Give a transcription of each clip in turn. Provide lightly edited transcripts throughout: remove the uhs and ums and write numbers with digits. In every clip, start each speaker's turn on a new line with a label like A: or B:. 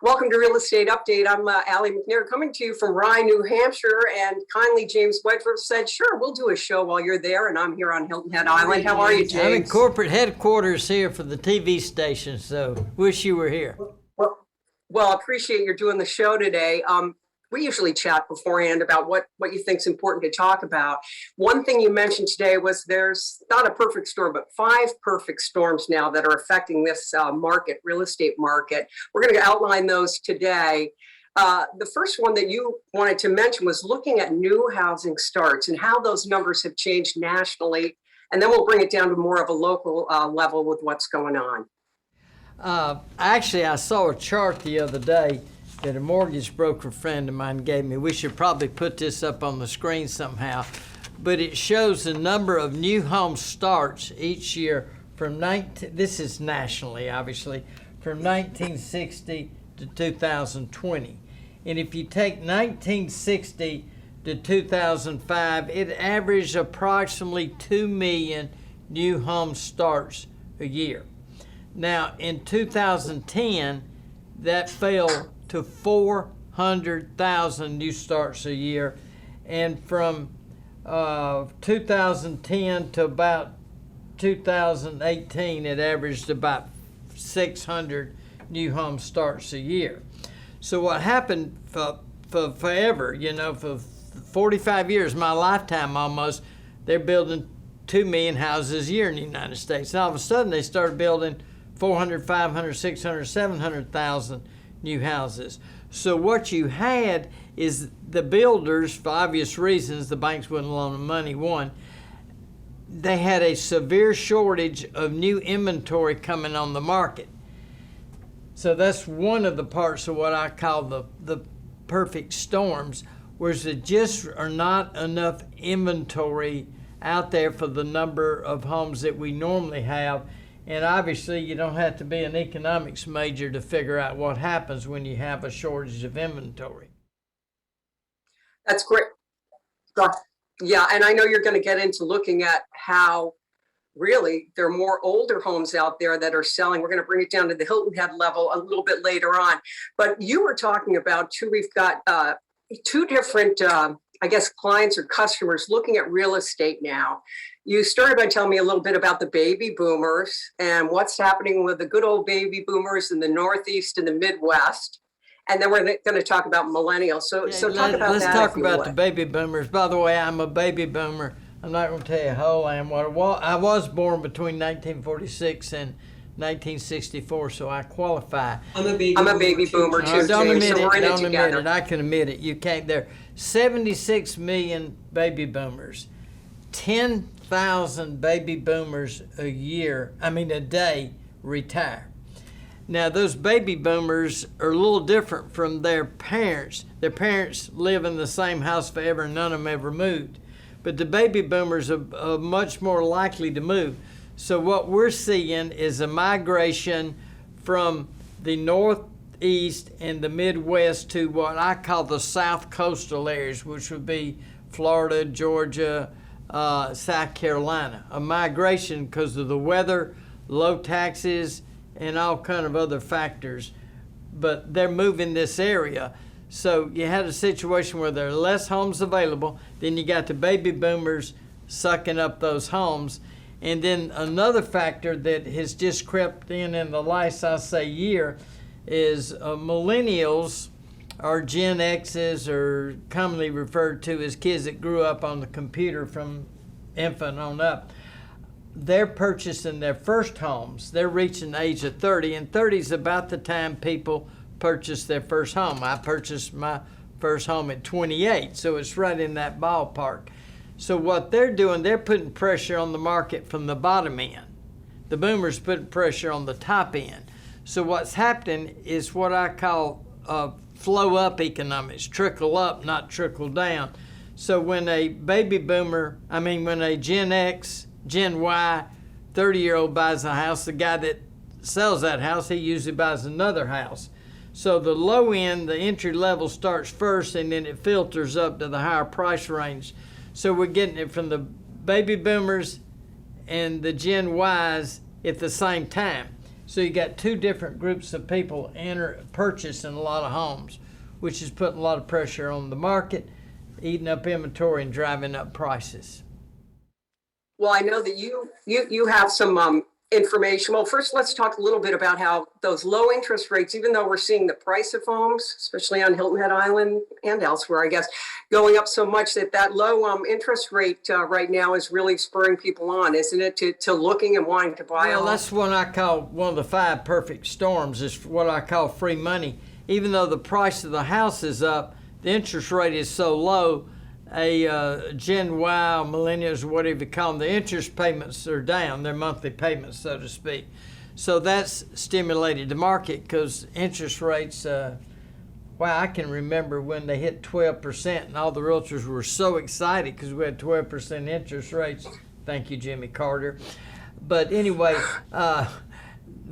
A: Welcome to Real Estate Update. I'm Allie McNair coming to you from Rye, New Hampshire, and kindly James Wedgeworth said, sure, we'll do a show while you're there, and I'm here on Hilton Head Island. How are you, James?
B: I'm in corporate headquarters here for the TV station, so wish you were here.
A: Well, appreciate you're doing the show today. We usually chat beforehand about what you think is important to talk about. One thing you mentioned today was there's not a perfect storm, but 5 perfect storms now that are affecting this real estate market. We're going to outline those today. The first one that you wanted to mention was looking at new housing starts and how those numbers have changed nationally. And then we'll bring it down to more of a local level with what's going on.
B: Actually, I saw a chart the other day that a mortgage broker friend of mine gave me. We should probably put this up on the screen somehow, but it shows the number of new home starts each year from this is nationally, obviously, from 1960 to 2020. And if you take 1960 to 2005, it averaged approximately 2 million new home starts a year. Now, in 2010, that fell to 400,000 new starts a year, and from 2010 to about 2018, it averaged about 600 new home starts a year. So what happened for forever, for 45 years, my lifetime almost, they're building 2 million houses a year in the United States. And all of a sudden, they started building 400, 500, 600, 700,000 new houses. So what you had is the builders, for obvious reasons, the banks wouldn't loan them money, one, they had a severe shortage of new inventory coming on the market. So that's one of the parts of what I call the perfect storms, whereas there just are not enough inventory out there for the number of homes that we normally have. And obviously, you don't have to be an economics major to figure out what happens when you have a shortage of inventory.
A: That's great. Yeah, and I know you're going to get into looking at how really there are more older homes out there that are selling. We're going to bring it down to the Hilton Head level a little bit later on. But you were talking about, too, we've got 2 different, clients or customers looking at real estate now. You started by telling me a little bit about the baby boomers and what's happening with the good old baby boomers in the Northeast and the Midwest. And then we're going to talk about millennials. So talk about that.
B: Let's talk about the baby boomers. By the way, I'm a baby boomer. I'm not going to tell you how old I am. I was born between 1946 and 1964, so I qualify.
A: I'm a baby boomer too.
B: Don't
A: James,
B: admit
A: so
B: it. Don't admit it. I can admit it. You can't. There are 76 million baby boomers. 10,000 baby boomers a day retire. Now, those baby boomers are a little different from their parents. Their parents live in the same house forever and none of them ever moved. But the baby boomers are much more likely to move. So what we're seeing is a migration from the Northeast and the Midwest to what I call the South Coastal areas, which would be Florida, Georgia, South Carolina. A migration because of the weather, low taxes, and all kind of other factors. But they're moving this area. So you had a situation where there are less homes available. Then you got the baby boomers sucking up those homes. And then another factor that has just crept in the last, year is millennials, or Gen X's, or commonly referred to as kids that grew up on the computer from infant on up. They're purchasing their first homes. They're reaching the age of 30, and 30 is about the time people purchase their first home. I purchased my first home at 28, so it's right in that ballpark. So what they're doing, they're putting pressure on the market from the bottom end. The boomers putting pressure on the top end. So what's happening is what I call flow up economics, trickle up, not trickle down. So when a baby boomer, when a Gen X, Gen Y, 30-year-old buys a house, the guy that sells that house, he usually buys another house. So the low end, the entry level starts first, and then it filters up to the higher price range. So we're getting it from the baby boomers and the Gen Ys at the same time. So you got two different groups of people purchasing a lot of homes, which is putting a lot of pressure on the market, eating up inventory and driving up prices.
A: Well, I know that you have some information. Well, first, let's talk a little bit about how those low interest rates, even though we're seeing the price of homes, especially on Hilton Head Island and elsewhere, I guess, going up so much that low interest rate right now is really spurring people on, isn't it, to looking and wanting to buy a home?
B: Well, that's what I call one of the 5 perfect storms, is what I call free money. Even though the price of the house is up, the interest rate is so low, Gen Y, millennials, whatever you call them, the interest payments are down, their monthly payments, so to speak. So that's stimulated the market because interest rates, I can remember when they hit 12% and all the realtors were so excited because we had 12% interest rates. Thank you, Jimmy Carter. But anyway, the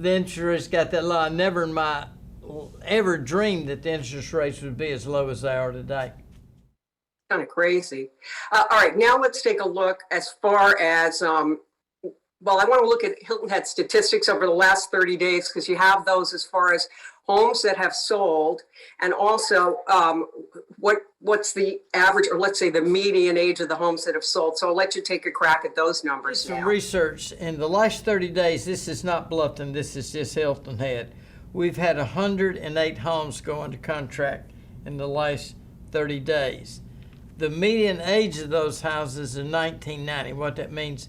B: interest rates got that low. I never in my ever dreamed that the interest rates would be as low as they are today.
A: Kind of crazy. All right, now let's take a look as far as, I want to look at Hilton Head statistics over the last 30 days because you have those as far as homes that have sold, and also what's the average, or let's say the median age of the homes that have sold. So I'll let you take a crack at those numbers
B: Some
A: now.
B: research in the last 30 days. This is not Bluffton. This is just Hilton Head. We've had 108 homes go under contract in the last 30 days. The median age of those houses is 1990. What that means,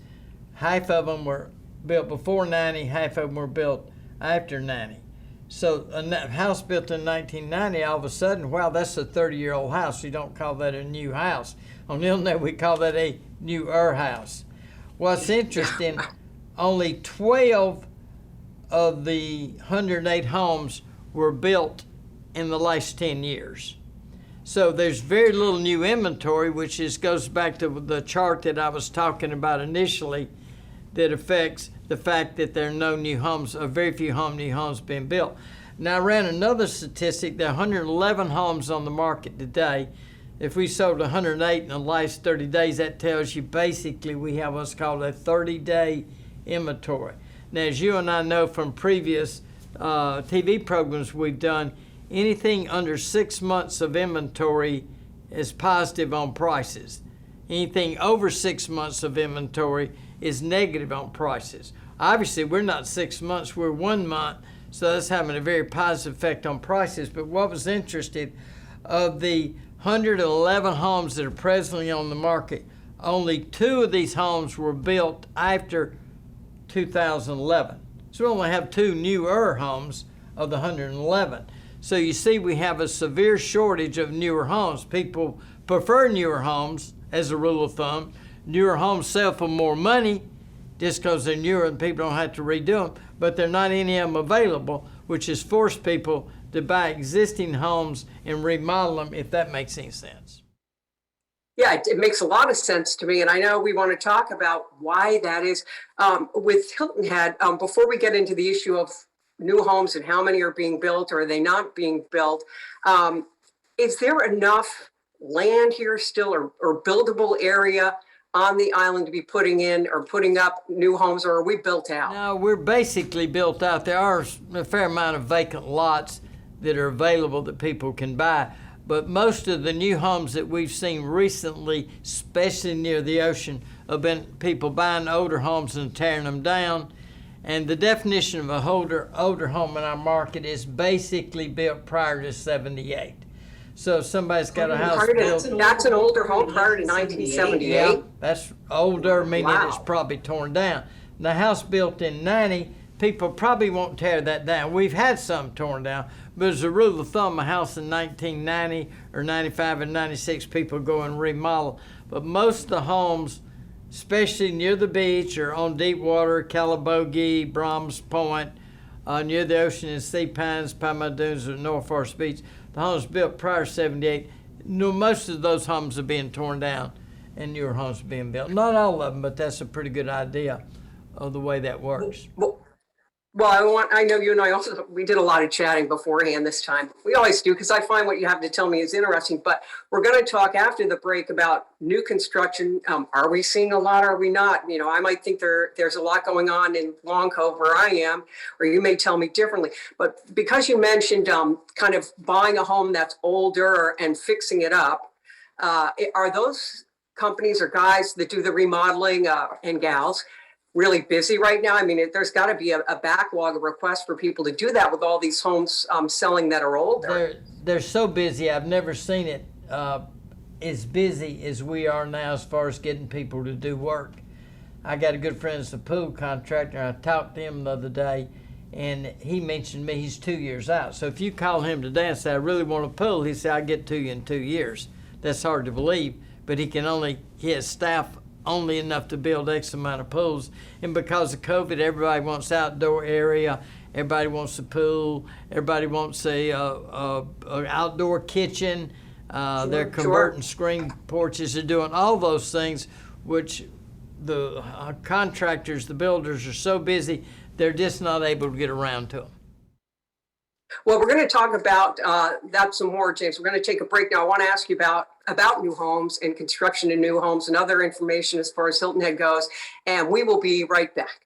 B: half of them were built before 90, half of them were built after 90. So a house built in 1990, all of a sudden, wow, that's a 30-year-old house. You don't call that a new house. On the internet, we call that a newer house. What's interesting, only 12 of the 108 homes were built in the last 10 years. So there's very little new inventory, which goes back to the chart that I was talking about initially, that affects the fact that there are no new homes, or very few new homes being built. Now, I ran another statistic. There are 111 homes on the market today. If we sold 108 in the last 30 days, that tells you basically we have what's called a 30-day inventory. Now, as you and I know from previous TV programs we've done, anything under 6 months of inventory is positive on prices. Anything over 6 months of inventory is negative on prices. Obviously, we're not 6 months, we're 1 month, so that's having a very positive effect on prices. But what was interesting, of the 111 homes that are presently on the market, only 2 of these homes were built after 2011. So we only have 2 newer homes of the 111. So you see we have a severe shortage of newer homes. People prefer newer homes as a rule of thumb. Newer homes sell for more money just because they're newer and people don't have to redo them, but there are not any of them available, which has forced people to buy existing homes and remodel them, if that makes any sense.
A: Yeah, it makes a lot of sense to me. And I know we want to talk about why that is. With Hilton Head, before we get into the issue of new homes and how many are being built or are they not being built, is there enough land here still, or buildable area on the island to be putting in or putting up new homes, or are we built out?
B: No, we're basically built out. There are a fair amount of vacant lots that are available that people can buy, but most of the new homes that we've seen recently, especially near the ocean, have been people buying older homes and tearing them down. And the definition of a older home in our market is basically built prior to 78. So if somebody's got a house built...
A: That's an older home prior to 1978?
B: Yeah, that's older, meaning
A: Wow.
B: It's probably torn down. The house built in 90, people probably won't tear that down. We've had some torn down, but as a rule of thumb, a house in 1990 or 95 and 96, people go and remodel. But most of the homes, especially near the beach or on deep water, Calabogie, Brahms Point, near the ocean in Sea Pines, Palmetto Dunes, or North Forest Beach, the homes built prior to 78, most of those homes are being torn down and newer homes are being built. Not all of them, but that's a pretty good idea of the way that works.
A: Well, Well, I know you and I also, we did a lot of chatting beforehand this time. We always do, because I find what you have to tell me is interesting, but we're going to talk after the break about new construction. Are we seeing a lot? Are we not? You know, I might think there's a lot going on in Long Cove where I am, or you may tell me differently. But because you mentioned kind of buying a home that's older and fixing it up, are those companies or guys that do the remodeling and gals really busy right now? I mean, there's got to be a backlog of requests for people to do that with all these homes selling that are older.
B: They're so busy. I've never seen it as busy as we are now as far as getting people to do work. I got a good friend that's a pool contractor. I talked to him the other day, and he mentioned me he's 2 years out. So if you call him today and say, I really want a pool, he said, I'll get to you in 2 years. That's hard to believe, but he has staff only enough to build X amount of pools. And because of COVID, everybody wants outdoor area, everybody wants a pool, everybody wants a outdoor kitchen. They're converting screen porches, they're doing all those things, which the contractors, the builders are so busy, they're just not able to get around to them.
A: Well, we're going to talk about that some more, James. We're going to take a break now. I want to ask you about new homes and construction of new homes and other information as far as Hilton Head goes, and we will be right back.